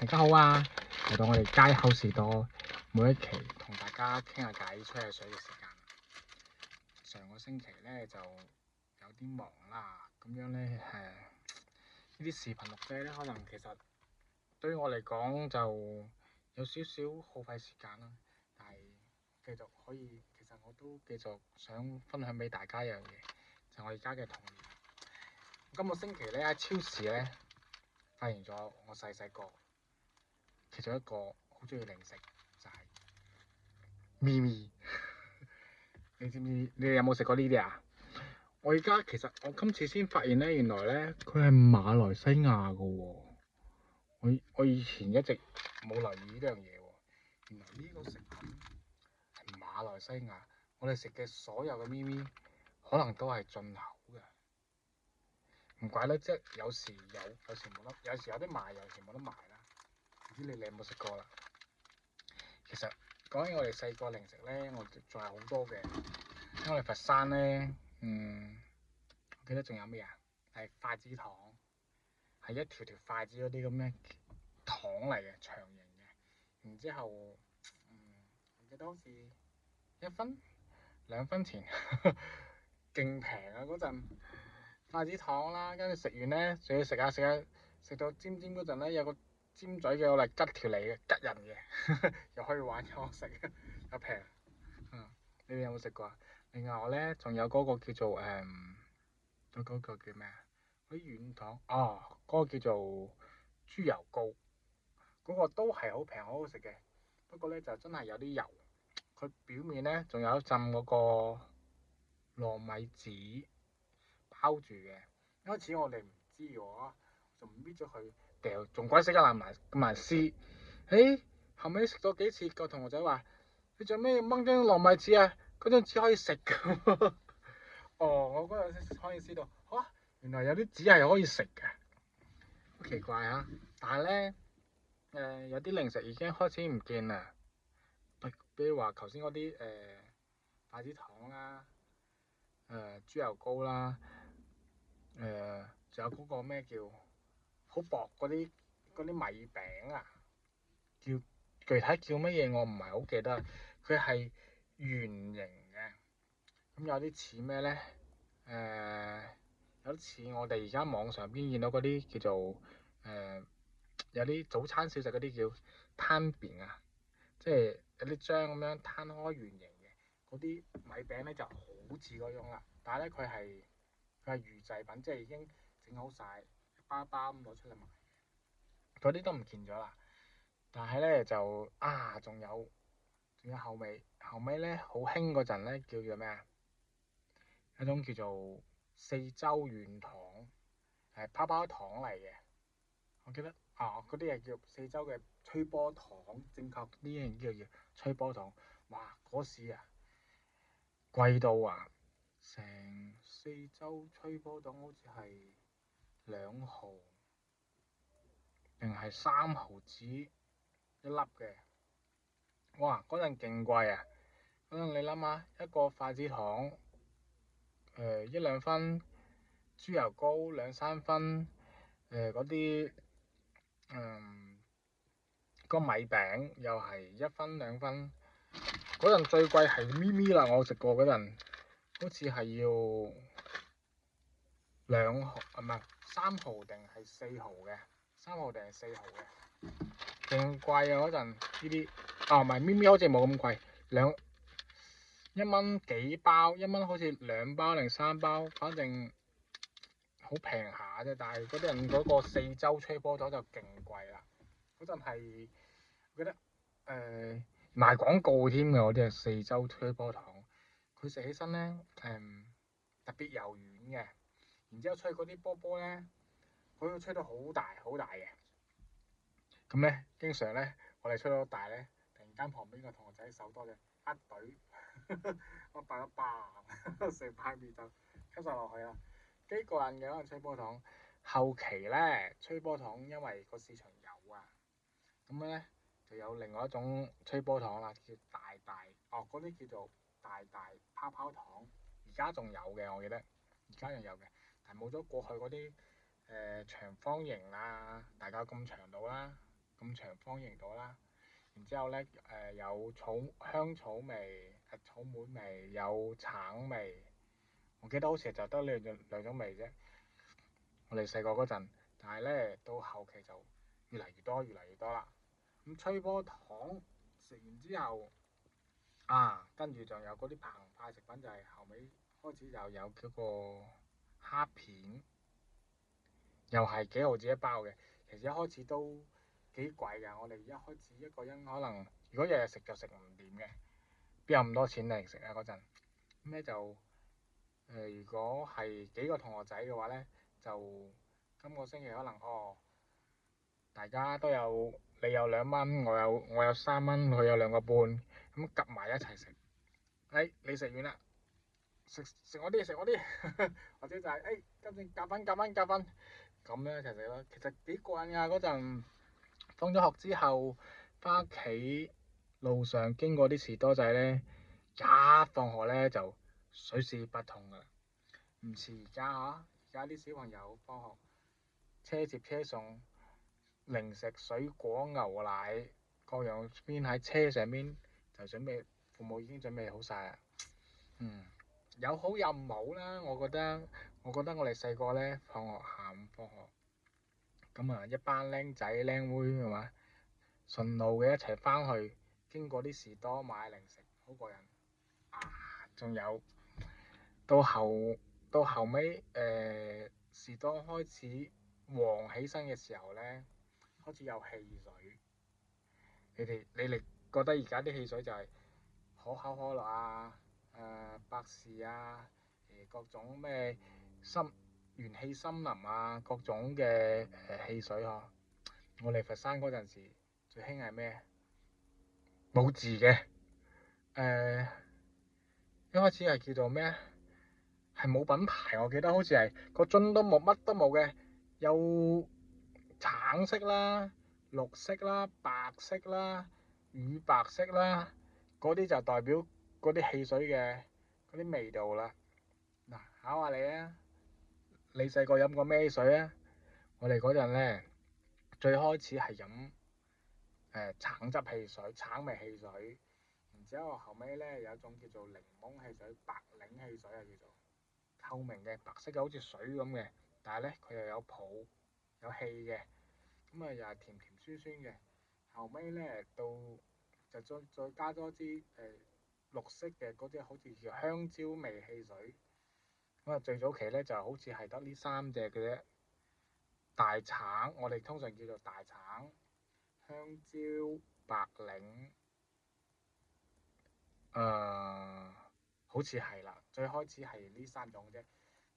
大家好啊！嚟到我哋街口士多每一期同大家傾下偈、吹下水嘅時間。上個星期咧就有啲忙啦，咁樣咧呢啲視頻錄製咧，可能其實對於我嚟講就有少少耗費時間啦。但係繼續可以，其實我都繼續想分享俾大家一樣嘢，就係我而家嘅童年。今個星期咧喺超市咧發現咗我細細個其中一個好中意零食就係咪咪。你知唔知？你哋有冇食過呢啲啊？我今次先發現咧，原來咧佢係馬來西亞噶喎。我以前一直冇留意呢樣嘢喎。原來呢個食品係馬來西亞。我哋食嘅所有嘅咪咪可能都係進口嘅。唔怪得，即係有時有，有時冇得，有時有啲賣，有時冇得賣啦。唔知你有冇食過啦？其實講起我哋細個零食咧，我仲係好多嘅。喺我哋佛山咧，我記得仲有咩啊？係筷子糖，係一條條筷子嗰啲咁嘅糖嚟嘅，長形嘅。然之後，我記得好似1分2分錢，勁平啊嗰陣筷子糖啦。跟住食完咧，仲要食下食下，食到尖尖嗰陣咧，有個尖嘴嘅，我嚟吉條脷嘅，吉人嘅，又可以玩又可以食，又平。你哋有冇食過啊？另外我咧仲有嗰個叫做嗰個叫咩啊？嗰啲軟糖嗰個叫做豬油膏，嗰個都係好平好好食嘅。不過咧就真係有啲油，佢表面咧仲有一浸嗰個糯米紙包住嘅。一開始我哋唔知喎，就搣咗佢掉，仲鬼死咁難撕。後尾食咗幾次，個同學仔話：你做咩掹張糯米紙啊？嗰張紙可以食㗎。我嗰陣先可以知道，原來有啲紙係可以食嘅，好奇怪啊！但係咧，有啲零食已經開始唔見啦，比如話頭先嗰啲筷子糖啦，豬油膏啦，仲有嗰個咩叫好薄嗰啲米餅啊，具體叫乜嘢我唔係好記得，佢係圓形嘅，咁有啲似咩咧？有啲似我哋而家網上邊見到嗰啲叫做有啲早餐小食嗰啲叫攤餅啊，即係有啲漿咁樣攤開圓形嘅嗰啲米餅咧，就好似嗰種啦，但係咧佢係預製品，即係已經整好晒一包包咁攞出嚟賣嘅，嗰啲都唔見咗啦。但係咧就仲有後尾咧好興嗰陣咧叫做咩啊？一種叫做四洲軟糖，係泡泡糖嚟嘅。我記得嗰啲係叫四洲嘅吹波糖，正確呢樣叫吹波糖。哇！嗰時啊貴到成四洲吹波糖好似係2毫定係3毫紙一粒嘅。哇！嗰陣勁貴啊！嗰陣你諗下，一個筷子糖1-2分，豬油膏2-3分，嗰啲個米餅又係1分2分。嗰陣最貴係咪咪啦，我食過嗰陣，好似係要2毫唔係3毫定係4毫嘅，3毫定係4毫嘅，勁貴啊嗰陣呢啲。唔係咪咪好似冇咁貴，1蚊幾包，1蚊好似2包定3包，反正好平下啫。但係嗰啲人嗰個四洲吹波糖就勁貴啦。嗰陣係我記得賣廣告添嘅，嗰啲係四洲吹波糖。佢食起身咧特別柔軟嘅，然之後吹嗰啲波波咧，可以吹到好大好大嘅。咁咧經常咧我哋吹到大咧，突然間旁邊個同學仔手多嘅一懟，我大咗成塊面就吸晒落去啦，幾過癮嘅。可能吹波糖後期咧，吹波糖因為個市場有咁咧就有另外一種吹波糖啦，叫大嗰啲叫做大泡泡糖。而家仲有嘅，我記得而家仲有嘅，但係冇咗過去嗰啲長方形啦，大概咁長度啦，咁長方形度啦。然之後咧有香草味、草莓味，有橙味。我記得好似就得兩種味啫。我哋細個嗰陣，但係咧到後期就越嚟越多啦。咁吹波糖食完之後，跟住仲有嗰啲澎湃食品，就係後尾開始就有嗰個蝦片，又係幾毫子一包嘅。其實一開始都幾貴㗎，我哋一開始一個人可能如果日日食就食唔掂嘅，邊有咁多錢嚟食啊嗰陣？咁咧就如果係幾個同學仔嘅話咧，就今個星期可能大家都有，你有2蚊，我有3蚊，佢有2個半，咁夾埋一齊食。你食完啦，食我啲，或者就係今次夾分，咁咧一齊食咯。其實幾過癮㗎嗰陣，放咗學之後，翻屋企路上經過啲士多仔咧，一放學咧就水泄不通㗎啦。唔似而家而家啲小朋友放學車接車送，零食、水果、牛奶各樣邊喺車上邊就準備，父母已經準備好晒啦。有好有唔好啦，我覺得我哋細個咧放學下午放學，咁一班僆仔僆妹係嘛，順路嘅一齊翻去，經過啲士多買零食，好過癮。仲有到後尾士多開始旺起身嘅時候咧，開始有汽水。你哋覺得而家啲汽水就係可口可樂百事各種咩元氣森林各種嘅汽水嗬。我嚟佛山嗰陣時最興係咩？冇字嘅，一開始係叫做咩？係冇品牌，我記得好似係個樽都冇，乜都冇嘅，有橙色啦、綠色啦、白色啦、乳白色啦，嗰啲就代表嗰啲汽水嘅嗰啲味道啦。嗱，考下你啊，你細個飲過咩水啊？我哋嗰陣咧，最開始係飲橙汁汽水、橙味汽水，然之後後尾咧有一種叫做檸檬汽水、白檸汽水叫做透明嘅白色嘅，好似水咁嘅，但係咧佢又有泡有氣嘅，咁又係甜甜酸酸嘅。後尾咧到就再加多支綠色嘅嗰隻，好似叫香蕉味汽水。咁最早期咧就好似係得呢3隻嘅啫。大橙，我哋通常叫做大橙、香蕉、白檸，好似係啦。最開始係呢3種啫，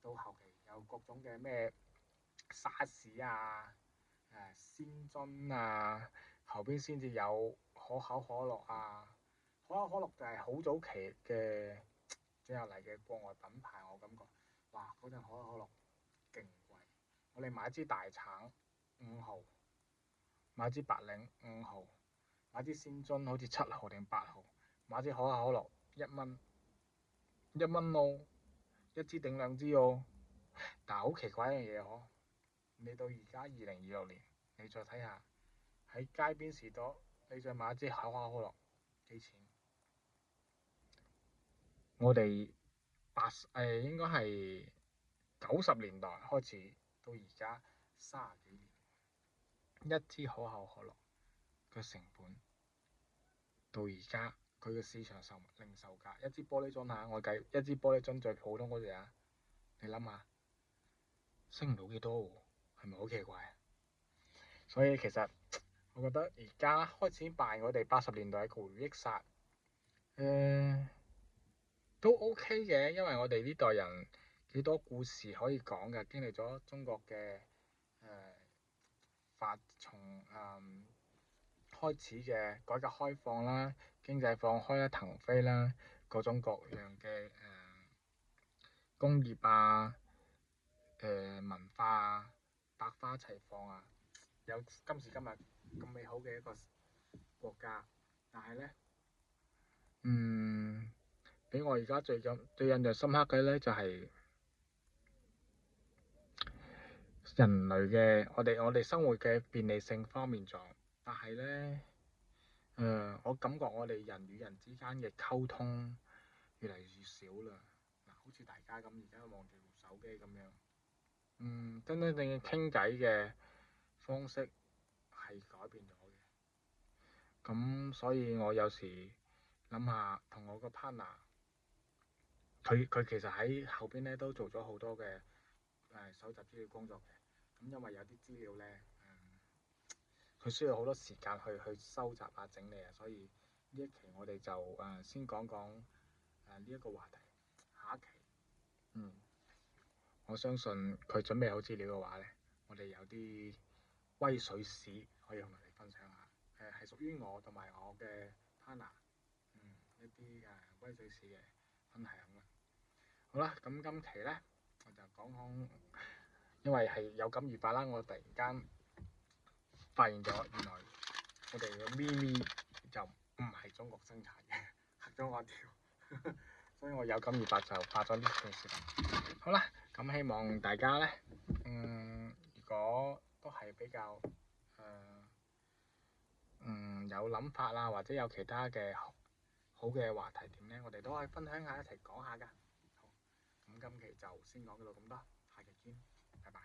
到後期有各種嘅咩沙士鮮樽後邊先至有可口可樂可口可樂就係好早期嘅即入嚟嘅國外品牌，我感覺哇嗰陣可口可樂勁貴，我哋買支大橙5毫，買支白檸5毫，買支鮮樽好似7毫定8毫，買支可口可樂1蚊咯，一支頂2支喎。但係好奇怪一樣嘢你到而家2026年，你再睇下喺街邊士多，你再買一支可口可樂幾錢？我哋應該係90年代開始到而家30幾年，一支可口可樂嘅成本到而家佢嘅市場零售價，一支玻璃樽我計一支玻璃樽最普通嗰隻你諗下升唔到幾多喎，係咪好奇怪啊？所以其實我覺得而家開始扮我哋80年代嘅回憶殺，都 OK 嘅，因為我哋呢代人幾多故事可以講嘅，經歷咗中國嘅從開始嘅改革開放啦，經濟放開啦，騰飛啦，各種各樣嘅工業文化百花齊放有今時今日咁美好嘅一個國家。但係咧，俾我而家最印象深刻嘅咧，就係人類嘅我哋生活嘅便利性方面但係咧，我感覺我哋人與人之間嘅溝通越嚟越少啦。嗱，好似大家咁，而家望住部手機咁樣，真真正正傾偈嘅方式係改變咗嘅。咁所以我有時諗下，同我個 partner，佢其實喺後邊咧都做咗好多嘅搜集資料工作嘅。咁因為有啲資料咧，佢需要好多時間去收集啊、整理啊，所以呢一期我哋就先講講呢一個話題。下一期，我相信佢準備好資料嘅話咧，我哋有啲威水史可以同佢哋分享下。係屬於我同埋我嘅 partner，一啲威水史嘅分享啦。好啦，咁今期咧我就講講，因為係有感而發啦，我突然間發現咗原來我哋嘅咪咪就唔係中國生產嘅，嚇咗我一跳，所以我有感而發就發咗呢段視頻。好啦，咁希望大家咧，如果都係比較有諗法啦，或者有其他嘅好嘅話題點咧，我哋都可以分享下一齊講下㗎。好，咁今期就先講到咁多，下期見，拜拜。